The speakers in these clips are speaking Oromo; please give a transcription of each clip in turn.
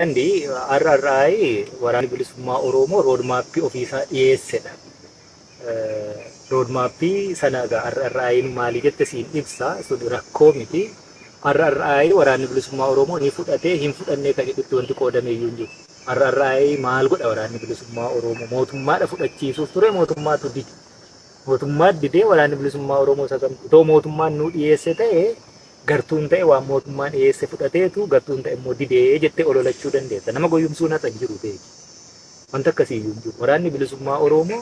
Andi RRI waraana bilisummaa Oromoo roodmaappii ofiisaa dhiyeessedha. Roodmaappii sana egaa RRI'n maali jette siin ibsa sun rakkoo miti. RRI waraanni bilisummaa Oromoo ni fudhatee hin fudhannee kan jedhutti wanti qoodamee iyyuu hin jiru. RRI maal godha waraanni bilisummaa Oromoo mootummaadha fudhachiisuuf ture mootummaatu dide. Mootummaat didee waraanni bilisummaa Oromoo sagantuu otoo mootummaan nu dhiyeesse ta'e gartuun ta'e waan mootummaan dhiyeesse fudhateetu gartuun ta'e immoo didee jettee ololachuu dandeessa. Nama goyyumsuun hata hin jiru ta'e. Wanta akkasii iyyuu hin jiru. Waraanni bilisummaa Oromoo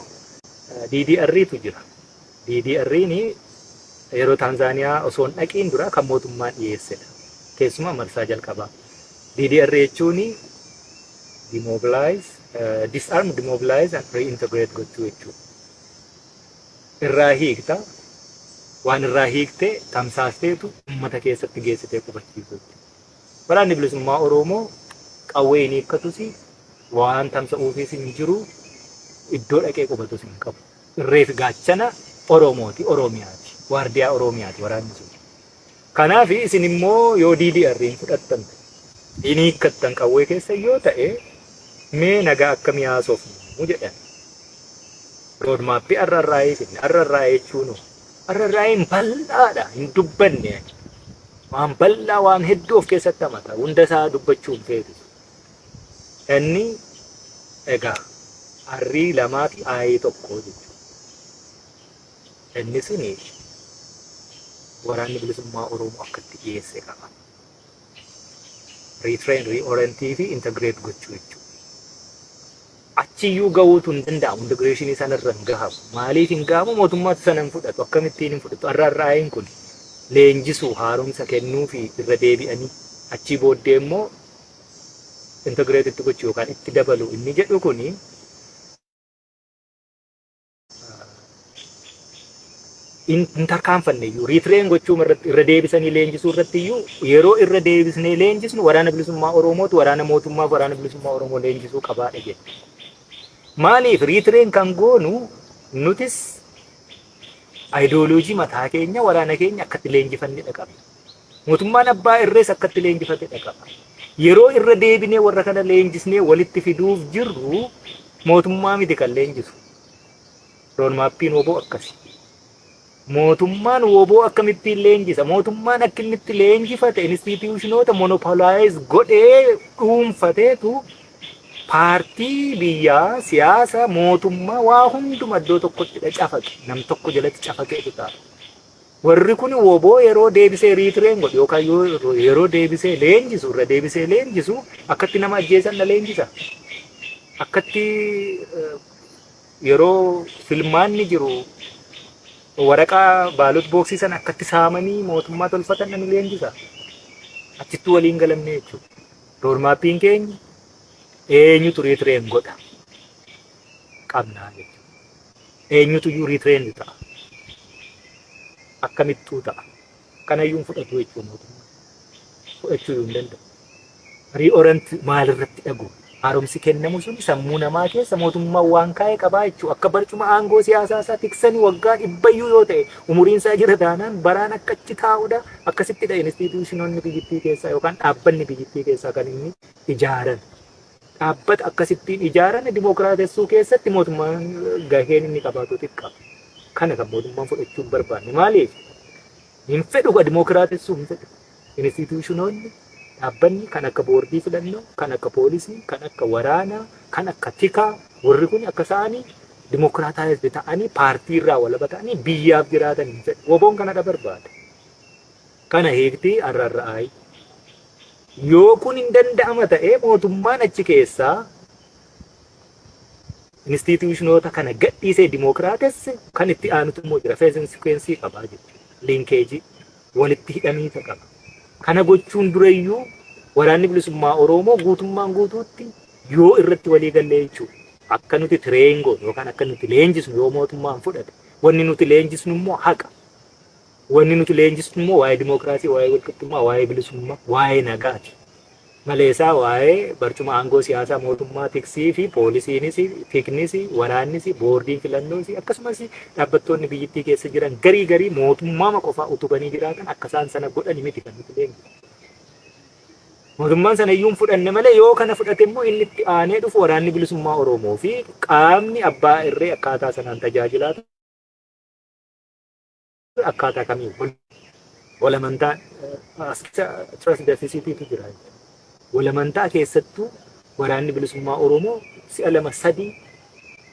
DDR'tu jira. DDR'n yeroo Taanzaaniyaa osoo hin dhaqiin dura kan mootummaan dhiyeessedha. Keessumaa marsaa jalqabaa. DDR jechuun disarm, demobilize and reintegrate gochuu jechuudha. Irraa hiikta. Waan irraa hiiktee tamsaasteetu uummata keessatti geessitee qubachiisuutti. Waraanni bilisummaa Oromoo qawwee hin hiikkatus waan tamsa'uufis hin jiru iddoo dhaqee qubatus hin qabu. Irreef gaachana Oromooti, Oromiyaati, waardiyaa Oromiyaati waraanni sun. Kanaaf isin immoo yoo DDR'n fudhattan hin hiikkattan qawwee keessa yoo ta'e mee nagaa akkamii haasofnu jedhan. Roodmaappii RRI jechuun RRI'n bal'aadha hin dubbanne. Waan bal'aa waan hedduu of keessatti hamata. Hunda isaa dubbachuun feetu. Inni egaa arrii lamaa fi aayii tokko jechuudha. Inni suni waraanni bilisummaa Oromoo akkatti dhiyeesse qaba. Retrain, reorientii fi integrate gochuu jechuudha. Achiyyuu ga'uutu hin danda'amu integreeshinii sanarra hin gahamu. Maaliif hin gahamu mootummaatu sana hin fudhatu akkamittiin hin fudhatu. RRI'n kun leenjisuu haaromsa kennuu fi irra deebi'anii achii booddee immoo integrateetti gochuu yookaan itti dabalu inni jedhu kuni hin tarkaanfanne iyyuu riitireen gochuu irra deebisanii leenjisuu irratti iyyuu yeroo irra deebisnee leenjisnu waraana bilisummaa Oromootu waraana mootummaa waraana bilisummaa Oromoo leenjisuu qabaadha jedhu. Maaliif riitireen kan goonu nutis ideoloojii mataa keenya waraana keenya akkatti leenjifannedha qabna. Mootummaan abbaa irrees akkatti leenjifatedha qaba. Yeroo irra deebinee warra kana leenjisnee walitti fiduuf jirru mootummaa miti kan leenjisu. Roodmaappiin woboo akkasi. Mootummaan woboo akkamittiin leenjisa? Mootummaan akka inni itti leenjifate instituushinoota monopolize godhee dhuunfateetu paartii biyyaa siyaasa mootummaa waa hunduma iddoo tokkotti cafaqe nam tokko jalatti cafaqeetu ta'a. Warri kun woboo yeroo deebisee riitireen godhu yookaan yeroo deebisee leenjisu irra deebisee leenjisu akkatti nama ajjeesan na leenjisa. Akkatti yeroo filmaanni jiru waraqaa baalot booksii sana akkatti saamanii mootummaa tolfatan ni leenjisa. Achitti waliin galamne jechuudha. Roodmaappiin keenya eenyutu riitireen godha qabnaa jechuudha. Eenyutu iyyuu riitireen ta'a. Akkamittuu ta'a. Kanayyuu fudhatu jechuudha mootummaa. Fudhachuu hin danda'u. Riiorant maalirratti dhagu? Haaromsi kennamu sun sammuu namaa keessa mootummaa waan kaa'ee qabaa jechuudha. Akka barcuma aangoo siyaasaa isaa tiksanii waggaa 100 yoo ta'e umuriin isaa jira taanaan baraan akka achi taa'udha. Akkasittidha instituushinoonni biyyattii keessaa yookaan dhaabbanni biyyattii keessaa kan inni ijaaran. Dhaabbata akkasittiin ijaaran dimookiraatessuu keessatti mootummaan gaheen inni qabaatu xiqqaa. Kana kan mootummaan fudhachuu hin barbaanne. Maaliif? Hin fedhu dimookiraatessuu hin fedhu. Instituushinoonni dhaabbanni kan akka boordii filannoo, kan akka poolisii, kan akka waraanaa, kan akka tikaa warri kun akka isaanii dimookiraataayiz ta'anii paartii irraa walaba ta'anii biyyaaf jiraatan hin fedhu. Woboon kanadha barbaada. Kana hiiktii RRI. Yoo kun hin danda'ama ta'ee mootummaan achi keessaa instituushinoota kana gadhiisee dimookiraatesse kan itti aanutu immoo jira. Feesin sikweensii qabaa jechuudha. Linkeejii walitti hidhamiisa qaba. Kana gochuun dureyyuu waraanni bilisummaa Oromoo guutummaan guutuutti yoo irratti walii galee jechuudha. Akka nuti tireengoon yookaan akka nuti leenjisnu yoo mootummaan fudhate wanni nuti leenjisnu immoo haqa. Wanni nuti leenjisnu immoo waa'ee dimookiraasii, waa'ee walqixxummaa, waa'ee bilisummaa, waa'ee nagaati. Maleesaa waa'ee barcuma aangoo siyaasaa mootummaa tiksii fi poolisiinis, tiknis, waraannis, boordiin filannoos akkasumas dhaabbattoonni biyyattii keessa jiran garii mootummaa qofaa utubanii jiraatan akka isaan sana godhan miti kan nuti leenjisnu. Mootummaan sana iyyuu fudhanne malee yoo kana fudhate immoo inni itti aanee dhufu waraanni bilisummaa Oromoo fi qaamni abbaa irree akkaataa sanaan tajaajilaa akkaataa kamiin walamantaa trust deficitiitu jira. Walamantaa keessattuu waraanni bilisummaa Oromoo si'a lama sadii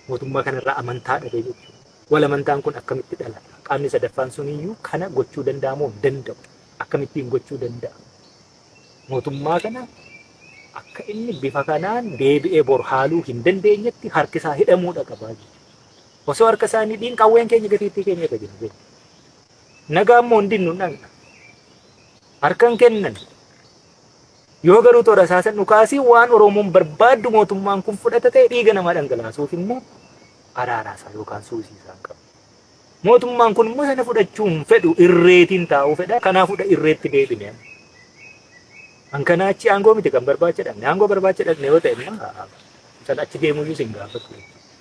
mootummaa kanarraa amantaa dhabe jechuudha. Walamantaan kun akkamitti dhalata? Qaamni sadaffaan suniyyuu kana gochuu danda'a moo danda'u? Akkamittiin gochuu danda'a? Mootummaa kana akka inni bifa kanaan deebi'ee bor haaluu hin dandeenyetti harki isaa hidhamuudha qabaa jechuudha. Osoo harka isaanii dhiin qawween keenya gatiittii keenya irra jira. Nagaan moo hin nu dhaqna? Harkan kennan. Yoo garuu toora isaasan dhukaasii waan Oromoon barbaaddu mootummaan kun fudhata ta'e dhiiga namaa dhangalaasuuf immoo araaraasaa yookaan suusiisaan qaba. Mootummaan kun immoo sana fudhachuun fedhu irreetiin taa'uu fedha. Kanaaf fudha irreetti deebine. Hankanaachi aangoo miti kan barbaachadhamne. Aangoo barbaachadhamne yoo ta'e immoo sana achi deemuyyuu sin gaafatu.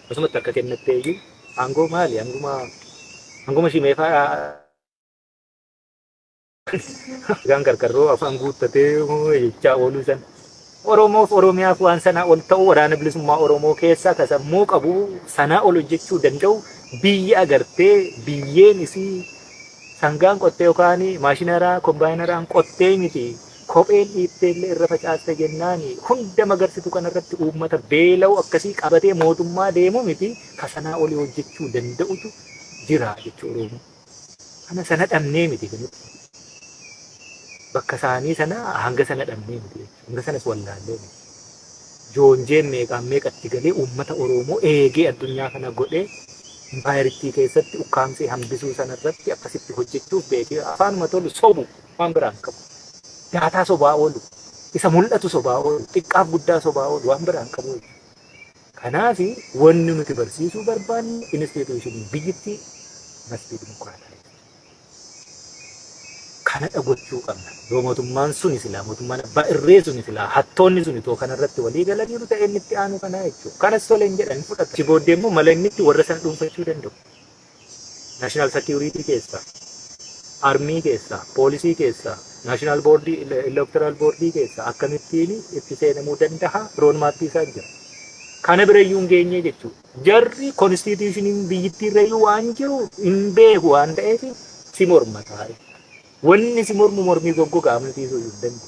Akkasumatti akka kennattee iyyuu aangoo maali? Aanguma shimeefaa Gan gargarroo afaan guuttatee jechaa ooluu sana. Oromoof Oromiyaaf waan sanaa ol ta'u waraana bilisummaa Oromoo keessaa ka sammuu qabu sanaa ol hojjechuu danda'u biyya agartee biyyeen isii sangaan qottee yookaan maashinaraa kombaayinaraan qottee miti kopheen dhiibbee illee irra facaaste jennaan hunda magarsitu kanarratti uummata beela'u akkasii qabatee mootummaa deemu miti ka sanaa olii hojjechuu danda'utu jira jechuudha Oromoo. Kana sana dhabnee miti kanatti. Bakka isaanii sana hanga sana dhabnee miti. Hanga sanas wallaallee miti. Joonjeen meeqaan meeqatti galee uummata Oromoo eegee addunyaa kana godhee impaayiritii keessatti ukkaamsee hambisuu sanarratti akkasitti hojjechuuf beekee afaanuma tolu sobu waan biraan qabu. Daataa sobaa oolu, isa mul'atu sobaa oolu, xiqqaaf guddaa sobaa oolu waan biraan qabu. Kanaaf wanni nuti barsiisuu barbaanne instituushinii biyyittii masjid dimokiraataa. Kana dhagochuu qabna. Yoo mootummaan suni silaa mootummaan abbaa irree suni silaa hattoonni suni too kanarratti walii galaniiru ta'e inni itti aanu kanaa jechuudha. Kanas tolee hin jedhan fudhatu. Achi booddee immoo mala inni itti warra sana dhuunfachuu danda'u. Naashinaal Security keessaa, Armii keessaa, Poolisii keessaa, Naashinaal Boordii, Elektoraal Boordii keessaa akkamittiin itti seenamuu danda'a roon maappii isaa jira. Kana birayyuu hin geenye jechuudha. Jarri konstituushiniin biyyittii irrayyuu waan jiru hin beeku waan ta'eef si morma taa'e. Wanni si mormii goggogaa amansiisuu hin danda'u.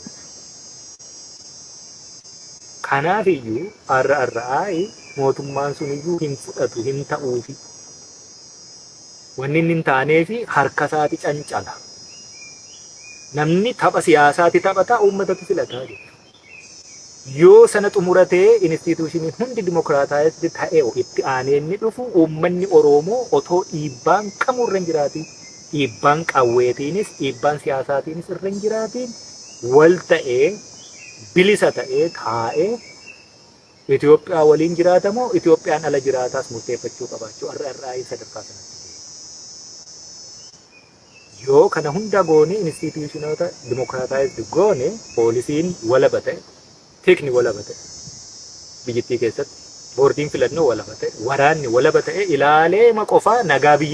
Kanaaf iyyuu har'aa'ee mootummaan sun iyyuu hin fudhatu hin ta'uufi. Wanni inni hin taaneefi harka isaati cancala. Namni tapha siyaasaati taphataa uummatatu filataa jechuudha. Yoo sana xumuratee instituushiniin hundi dimokiraataayis ta'ee itti aanee inni dhufu uummanni Oromoo otoo dhiibbaan kamurra hin jiraatiin. Dhiibbaan qawweetiinis dhiibbaan siyaasaatiinis irra hin jiraatiin wal ta'ee bilisa ta'ee taa'ee Itoophiyaa waliin jiraatamoo Itoophiyaan ala jiraataas murteeffachuu qabaachuu har'aa'ee sadarkaa sanatti. Yoo kana hunda goone instituushinoota dimokiraataayis goone poolisiin walaba ta'e, tikni walaba ta'e biyyattii keessatti boordiin filannoo walaba ta'e, waraanni walaba ta'e ilaalee qofaa nagaa biyya